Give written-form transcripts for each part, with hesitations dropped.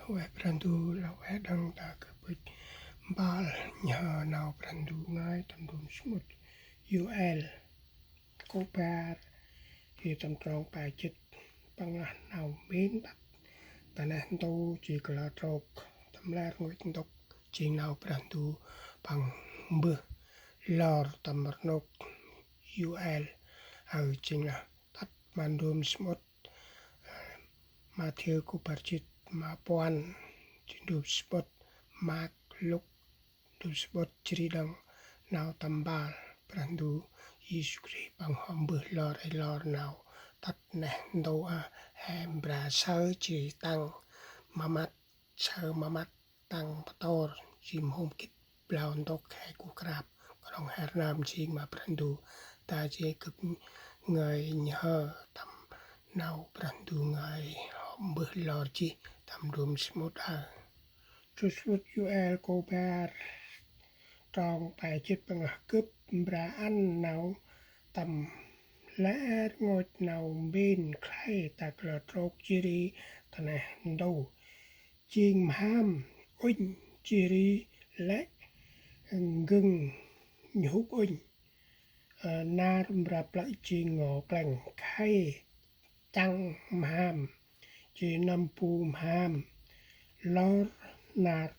Lawe prandu lawe dang ta kapit bal nhờ nào prandu ngay tam dum smut UL kopar thì tam trong bài chích bằng là nào biến bắt ta nên tu chỉ là trọc tam la ngồi đọc chỉ nào prandu bằng bơ lor tam nốc UL ở chính là tắt mandum smut Matthew Kuparchit ma puan du spot mak luk du spot ciridang nào tambal prandu Yesus Christ bằng hom bơ lor nào tắt nè đâu à hem bra sơ chỉ tăng mamat tăng pator chim hôm kít blaun đốc hay cu crab còn her nam chi mà prandu ta chỉ cực người nhờ tầm nào prandu người bơ lor chi tam dum smut a chu smut UL cô bar trong bài chích bằng cướp bra ăn nào tầm lẽ ngồi nào bên khai tạc là trọc chiri ta này đâu chiên ham oin chiri lẽ gừng nhúc oin na bra lại chiên ngọ cành khai tăng ham chỉ nằm phù ham lor nạt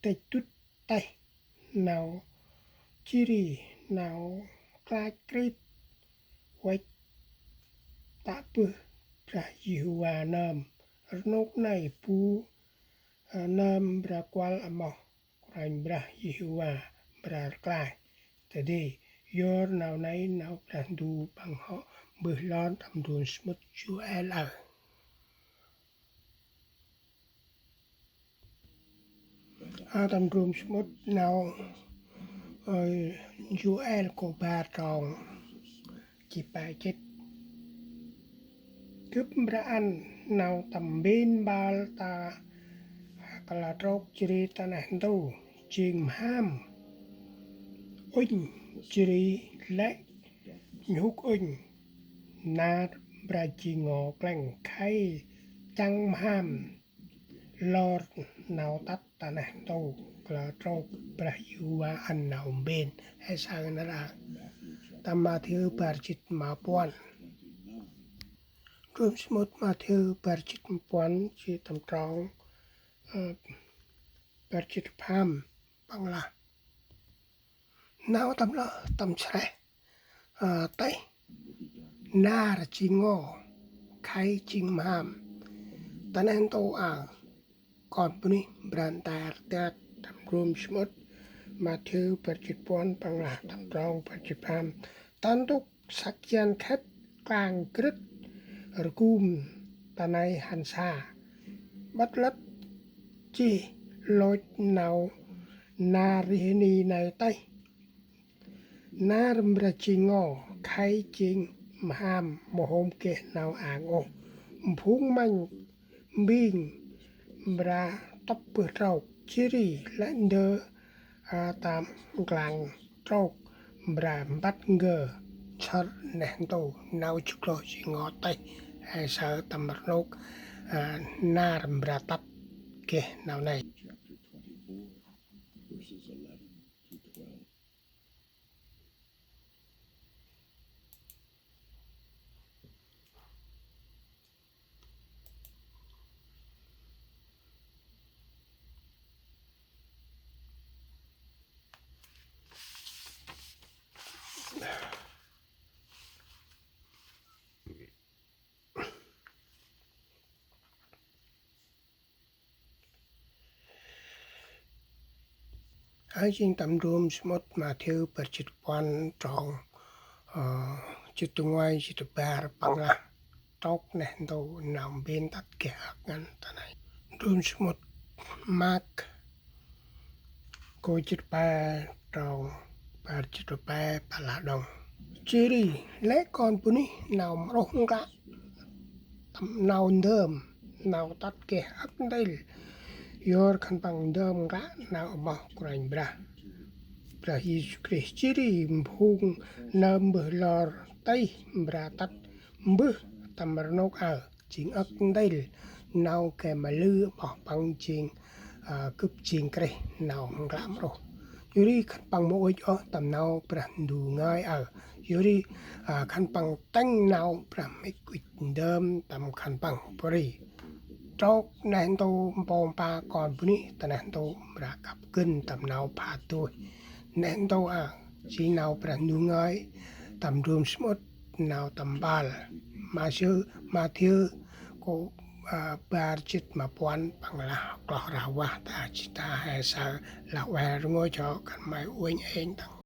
tây tút tay nào chiri nào cai krip quay tạ bự ra Yehuwa nam nốt này pu nam bra qual amo rành bra Yehuwa bra cai jadi yor nào này nào đàn du bằng họ bự lon tầm đồn smut UL tầm đồn smut nào UL của ba tròn chỉ bài chết cướp ra ăn nào tầm bên ba ta là trọc chiri ta này đâu chim ham oin chiri lẽ nhúc oin na bra chi ngọ clang khai chăng ham lor nào tắt ta này đâu là trọc bra Yehuwa ăn nào bên hay sao nó ra tam Matthew Parchit ma puan Drum smut Matthew Parchit ma puan chỉ tầm trong Parchit pham bằng là nào tầm s래 tay na là chi ngô khai chim ham ta nên tô còn bữa bran ta tầm drum smut Matthew Parchit puan bằng là tầm trong Parchit pham tan đúc sắc gian khét càng krít cung ta này hành xa bắt lất chi lôi nào na rini này tay na ra chi ngô khai chinh ham mồ hôm kê nào ngô phúng manh binh bra tóc bờ trâu chiri lãnh đơ tam glang trâu bra bắt ngờ chót nén tô nào chúc lo chỉ ngó tay hay sợ tầm mặt nốt na bra tắt kê nào này ai chính tầm room smut Matthew Parchit puan trong chữ tung ngoài chữ bär bằng là tóc nén đâu nằm bên tắt kẻ ngăn ta này room smut mark cô chữ bär trong Parchit bär là đồng chiri lẽ con puni nào rong cả tầm nào đơm nào tắt kẻ đây yor kan pang dam ga na ba kurain bra Yesus Christ chiri phung nam bờ lor tay bra tat bơ tam nok chính ác đây nào cái mà lư bỏ bằng chiên cướp chiên cái nào không làm rồi yuri khăn bằng mỗi cho tầm nào bận đủ ngay ở yuri khăn bằng tanh nào bận mấy quýt đơm tầm khăn bằng bari trâu nên tôi bom ba còn bữa ní tận nên tôi đã gặp kinh tầm nào phá tôi nên tôi chỉ nào bận đủ ngay tầm room smart nào tầm ba mà chưa mà thiếu có budget mà quan bằng là có ra qua ta chỉ ta hay sao là về ngồi cho cần máy uống anh